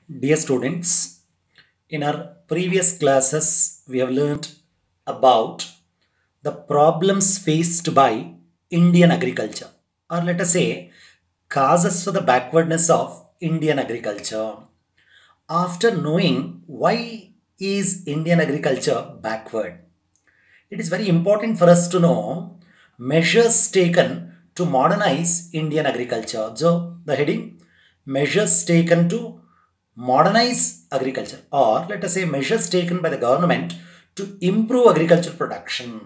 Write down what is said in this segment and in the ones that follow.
Dear students, in our previous classes, we have learned about the problems faced by Indian agriculture, or let us say, causes for the backwardness of Indian agriculture. After knowing why is Indian agriculture backward, it is very important for us to know measures taken to modernize Indian agriculture. So, the heading measures taken to modernize agriculture, or let us say measures taken by the government to improve agriculture production.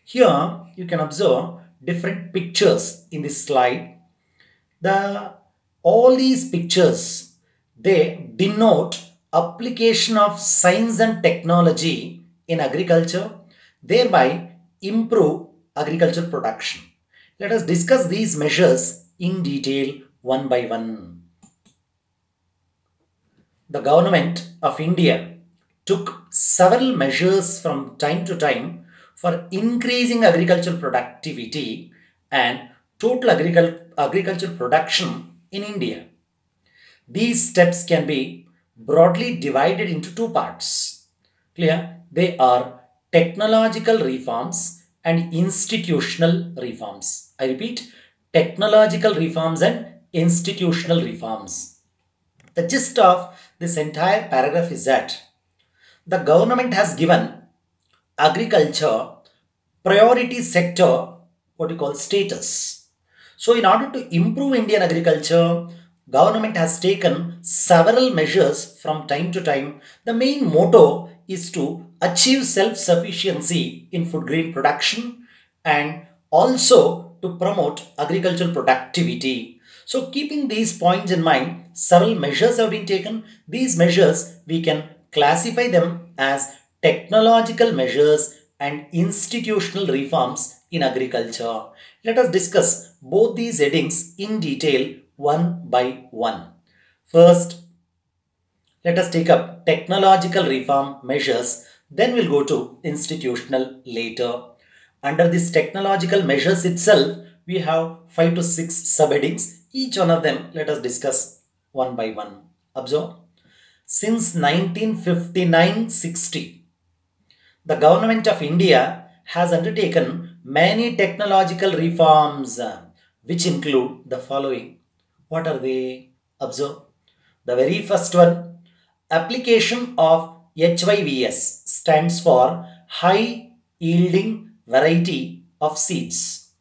Here you can observe different pictures in this slide. All these pictures, they denote application of science and technology in agriculture, thereby improve agricultural production. Let us discuss these measures in detail one by one. The government of India took several measures from time to time for increasing agricultural productivity and total agricultural production in India. These steps can be broadly divided into two parts. Clear? They are technological reforms and institutional reforms. I repeat, technological reforms and institutional reforms. The gist of this entire paragraph is that the government has given agriculture priority sector, what you call status. So in order to improve Indian agriculture, government has taken several measures from time to time. The main motto is to achieve self-sufficiency in food grain production and also to promote agricultural productivity. So keeping these points in mind, several measures have been taken. These measures, we can classify them as technological measures and institutional reforms in agriculture. Let us discuss both these headings in detail one by one. First, let us take up technological reform measures, then we'll go to institutional later. Under this technological measures itself, we have 5 to 6 subheadings. Each one of them, let us discuss one by one. Observe. Since 1959-60, the government of India has undertaken many technological reforms which include the following. What are they? Observe. The very first one, application of HYVS stands for High Yielding Variety of Seeds.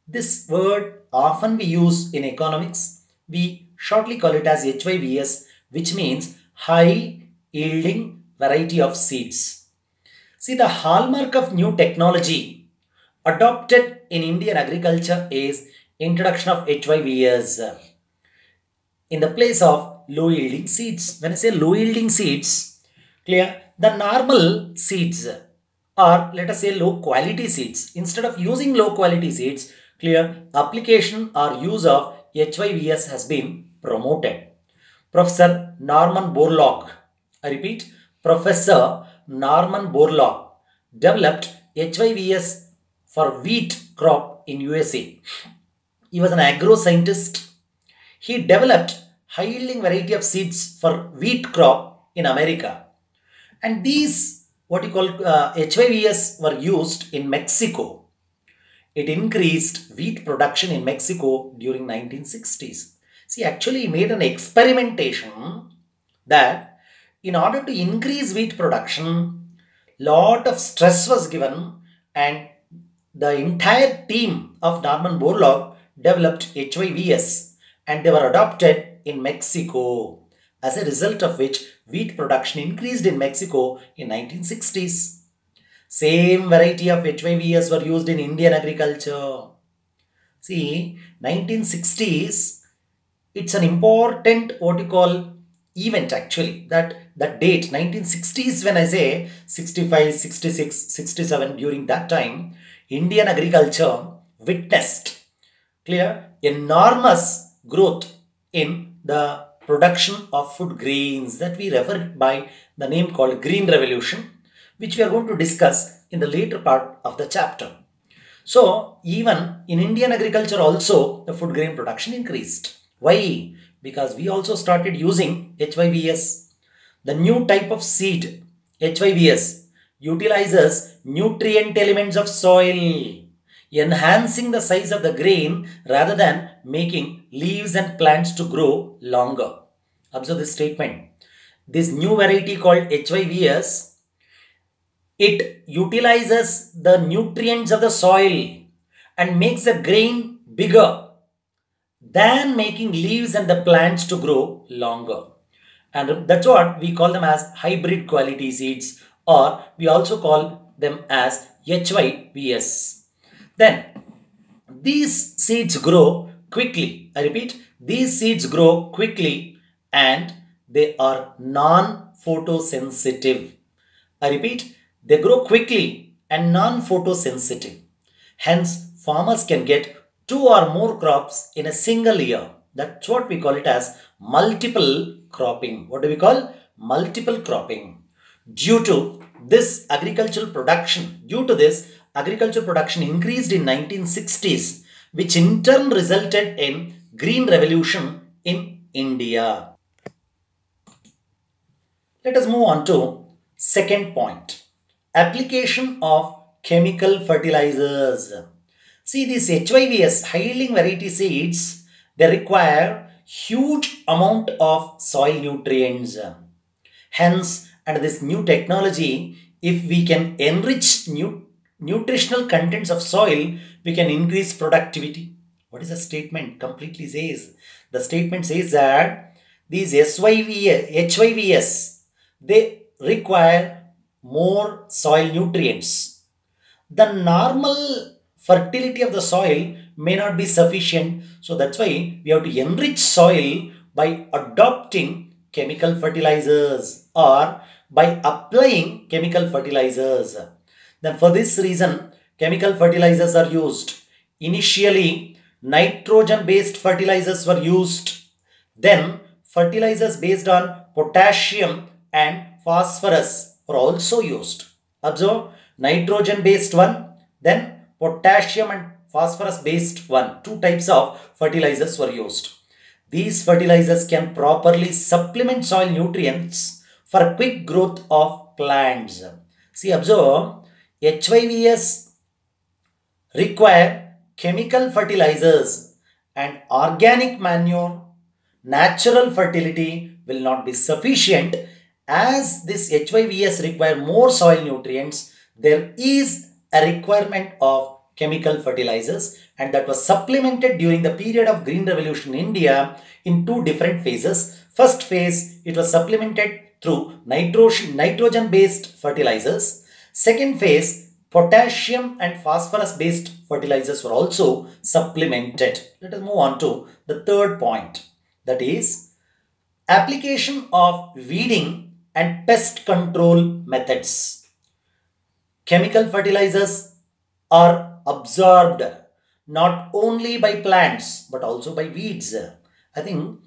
This word often we use in economics. We shortly call it as HYVS, which means High Yielding Variety of Seeds. See, the hallmark of new technology adopted in Indian agriculture is introduction of HYVS in the place of low yielding seeds. When I say low yielding seeds, clear, the normal seeds, or let us say low quality seeds. Instead of using low quality seeds, clear, application or use of HYVS has been promoted. Professor Norman Borlaug, I repeat, Professor Norman Borlaug developed HYVS for wheat crop in USA. He was an agro scientist. He developed high yielding variety of seeds for wheat crop in America. And these what you call HYVS were used in Mexico. It increased wheat production in Mexico during 1960s. See, actually he made an experimentation that in order to increase wheat production, lot of stress was given and the entire team of Norman Borlaug developed HYVS and they were adopted in Mexico, as a result of which wheat production increased in Mexico in 1960s. Same variety of HYVS were used in Indian agriculture. See, 1960s, it's an important what you call event actually. That date, 1960s, when I say 65, 66, 67, during that time, Indian agriculture witnessed, clear, enormous growth in the production of food grains that we refer by the name called Green Revolution, which we are going to discuss in the later part of the chapter. So even in Indian agriculture also the food grain production increased. Why? because we also started using HYVS. The new type of seed, HYVS, utilizes nutrient elements of soil, enhancing the size of the grain rather than making leaves and plants to grow longer. Observe this statement. This new variety called HYVS, it utilizes the nutrients of the soil and makes the grain bigger than making leaves and the plants to grow longer. And that's what we call them as hybrid quality seeds, or we also call them as HYVS. Then these seeds grow quickly. I repeat, these seeds grow quickly and they are non-photosensitive. I repeat, they grow quickly and non-photosensitive. Hence, farmers can get 2 or more crops in a single year. That's what we call it as multiple cropping. What do we call? Multiple cropping. Due to this agricultural production increased in 1960s, which in turn resulted in Green Revolution in India. Let us move on to second point. Application of chemical fertilizers. See, these HYVS, high-yielding variety seeds, they require huge amount of soil nutrients. Hence, under this new technology, if we can enrich nutritional contents of soil, we can increase productivity. What is the statement completely says? The statement says that these HYVS, they require more soil nutrients. The normal fertility of the soil may not be sufficient. So that's why we have to enrich soil by adopting chemical fertilizers or by applying chemical fertilizers. Then for this reason, chemical fertilizers are used. Initially, nitrogen-based fertilizers were used. Then fertilizers based on potassium and phosphorus were also used. Observe, nitrogen-based one, then potassium and phosphorus-based one. 2 types of fertilizers were used. These fertilizers can properly supplement soil nutrients for quick growth of plants. See, observe, HYVS require chemical fertilizers and organic manure. Natural fertility will not be sufficient. As this HYVS require more soil nutrients, there is a requirement of chemical fertilizers, and that was supplemented during the period of Green Revolution in India in 2 different phases. First phase, it was supplemented through nitrogen based fertilizers. Second phase, potassium and phosphorus based fertilizers were also supplemented. Let us move on to the third point, that is application of weeding and pest control methods. Chemical fertilizers are absorbed not only by plants but also by weeds. I think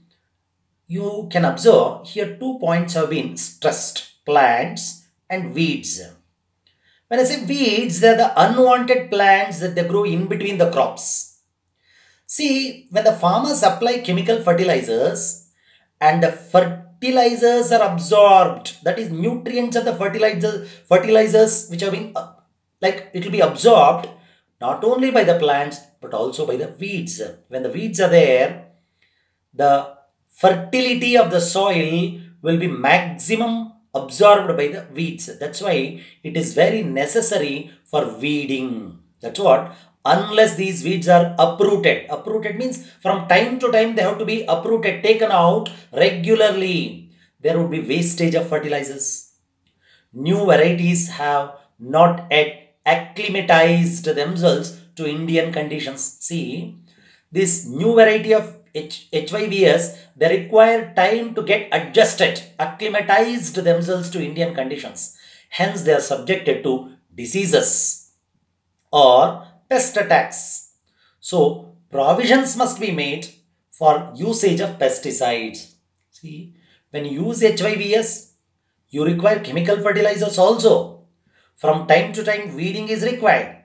you can observe here 2 points have been stressed: plants and weeds. When I say weeds, they are the unwanted plants that they grow in between the crops. See, when the farmers apply chemical fertilizers and the fertilizers are absorbed, that is nutrients of the fertilizers which have been it will be absorbed not only by the plants but also by the weeds. When the weeds are there, the fertility of the soil will be maximum absorbed by the weeds. That's why it is very necessary for weeding. That's what, unless these weeds are uprooted. Uprooted means from time to time they have to be uprooted, taken out regularly. There would be wastage of fertilizers. New varieties have not yet acclimatized themselves to Indian conditions. See, this new variety of HYVS, they require time to get adjusted, acclimatized themselves to Indian conditions. Hence, they are subjected to diseases or pest attacks. So, provisions must be made for usage of pesticides. See, when you use HYVS, you require chemical fertilizers also. From time to time, weeding is required.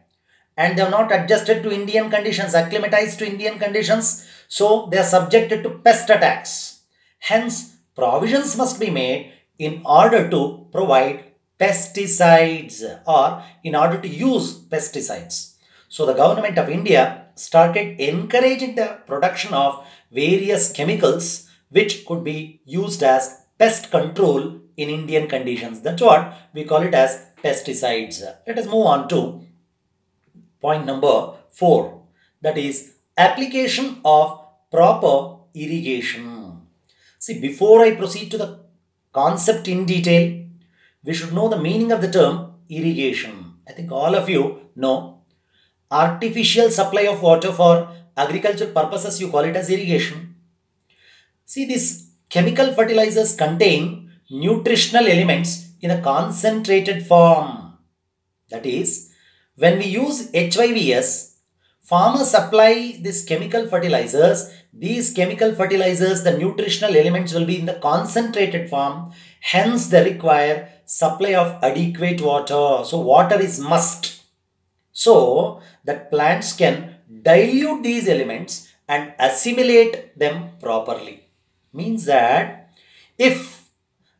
and they have not adjusted to Indian conditions, acclimatized to Indian conditions, so they are subjected to pest attacks. Hence, provisions must be made in order to provide pesticides or in order to use pesticides. So the government of India started encouraging the production of various chemicals which could be used as pest control in Indian conditions. That's what we call it as pesticides. Let us move on to point number 4, that is application of proper irrigation. See, before I proceed to the concept in detail, we should know the meaning of the term irrigation. I think all of you know artificial supply of water for agricultural purposes, you call it as irrigation. See, these chemical fertilizers contain nutritional elements in a concentrated form. That is, when we use HYVS, farmers supply these chemical fertilizers. These chemical fertilizers, the nutritional elements will be in the concentrated form. Hence, they require supply of adequate water. So, water is must. So, that plants can dilute these elements and assimilate them properly. Means that if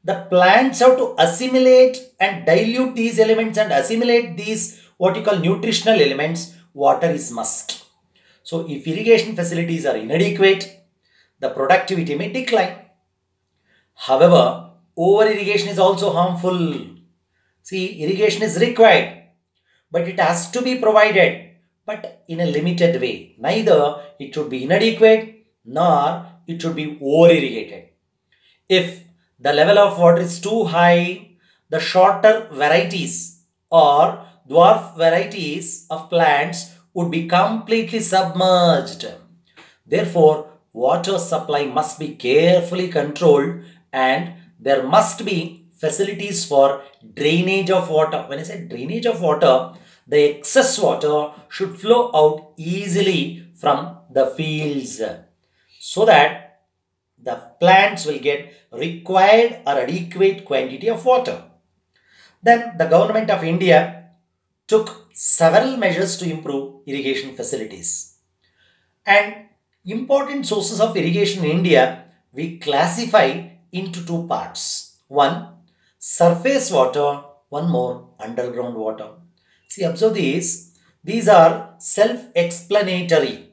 the plants have to assimilate and dilute these elements and assimilate these what you call nutritional elements, water is must. So if irrigation facilities are inadequate, the productivity may decline. However, over irrigation is also harmful. See, irrigation is required, but it has to be provided, but in a limited way. Neither it should be inadequate nor it should be over irrigated. If the level of water is too high, the shorter varieties or dwarf varieties of plants would be completely submerged. Therefore, water supply must be carefully controlled and there must be facilities for drainage of water. When I say drainage of water, the excess water should flow out easily from the fields so that the plants will get required or adequate quantity of water. Then the government of India took several measures to improve irrigation facilities. And important sources of irrigation in India we classify into two parts. One, surface water, one more, underground water. See, observe these. These are self-explanatory.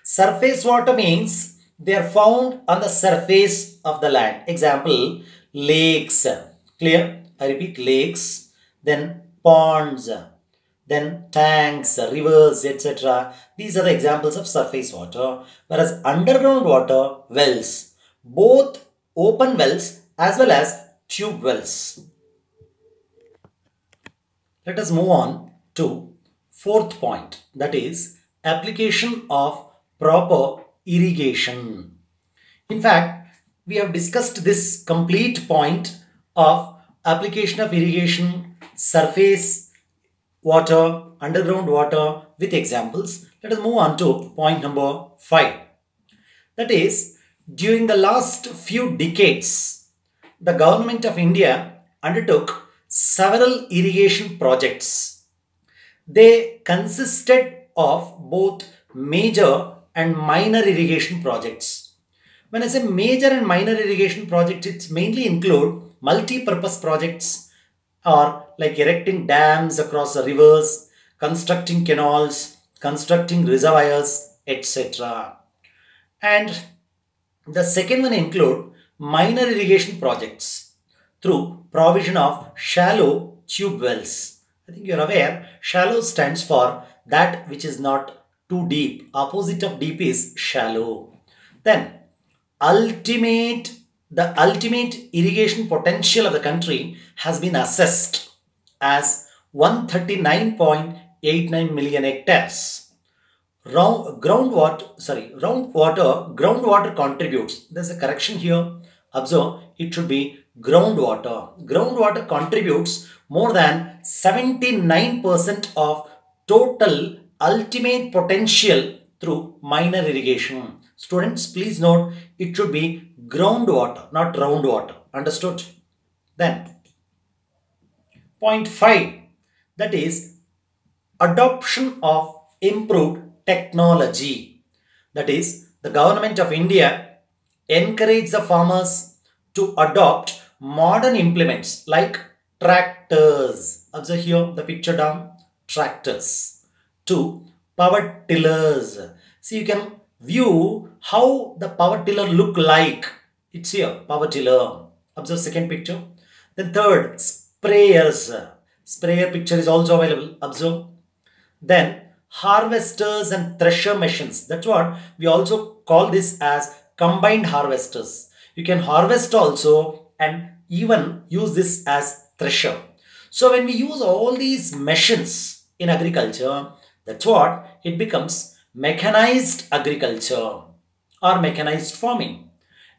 Surface water means they are found on the surface of the land. Example, lakes. Clear? I repeat, lakes. Then ponds. Then tanks, rivers, etc. These are the examples of surface water. Whereas underground water, wells. Both open wells as well as tube wells. Let us move on to fourth point, that is application of proper irrigation. In fact, we have discussed this complete point of application of irrigation, surface water, underground water with examples. Let us move on to point number 5. That is, during the last few decades, the government of India undertook several irrigation projects. They consisted of both major and minor irrigation projects. When I say major and minor irrigation projects, it mainly include multi-purpose projects or like erecting dams across the rivers, constructing canals, constructing reservoirs, etc. And the second one include minor irrigation projects through provision of shallow tube wells. I think you are aware, shallow stands for that which is not too deep. Opposite of deep is shallow. Then the ultimate irrigation potential of the country has been assessed as 139.89 million hectares. Groundwater contributes. There's a correction here. Observe, it should be groundwater. Groundwater contributes more than 79% of total ultimate potential through minor irrigation. Students, please note, it should be groundwater, not groundwater. Understood? Then, point 5, that is adoption of improved technology. That is, the government of India encourage the farmers to adopt modern implements like tractors. Observe here the picture down. Tractors. To power tillers. See, you can view how the power tiller look like. It's here, power tiller. Observe second picture. Then third, sprayers. Sprayer picture is also available. Observe. Then harvesters and thresher machines. That's what we also call this as combined harvesters. You can harvest also and even use this as thresher. So when we use all these machines in agriculture, that's what it becomes mechanized agriculture or mechanized farming.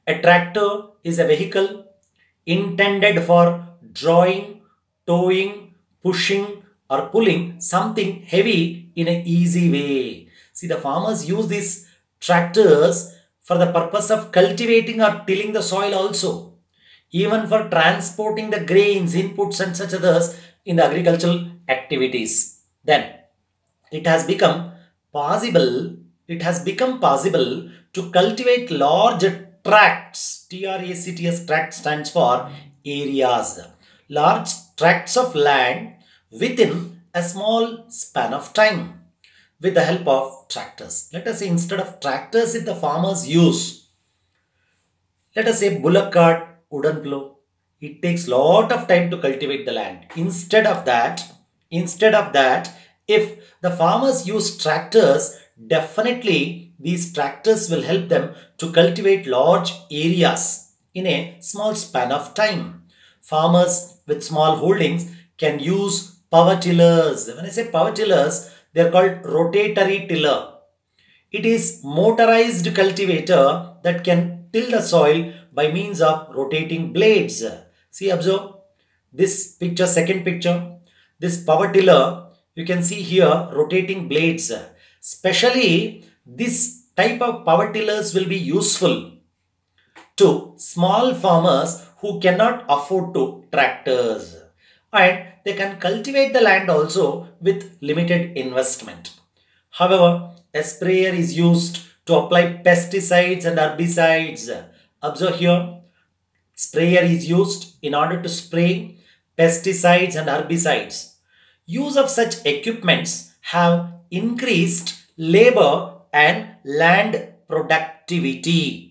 A tractor is a vehicle intended for drawing, towing, pushing or pulling something heavy in an easy way. See, the farmers use these tractors for the purpose of cultivating or tilling the soil also. Even for transporting the grains, inputs and such others in the agricultural activities. Then it has become possible, to cultivate large tracts. TRACTS, tract stands for areas. Large tracts of land within a small span of time with the help of tractors. Let us say instead of tractors, if the farmers use, let us say bullock cart, wooden plow, it takes lot of time to cultivate the land. Instead of that, if the farmers use tractors, definitely these tractors will help them to cultivate large areas in a small span of time. Farmers with small holdings can use power tillers. When I say power tillers, they are called rotatory tiller. It is motorized cultivator that can till the soil by means of rotating blades. See, observe this picture, second picture. This power tiller, you can see here rotating blades. Especially this type of power tillers will be useful to small farmers who cannot afford to tractors, and they can cultivate the land also with limited investment. However, a sprayer is used to apply pesticides and herbicides. Observe here, sprayer is used in order to spray pesticides and herbicides. Use of such equipments have increased labor and land productivity.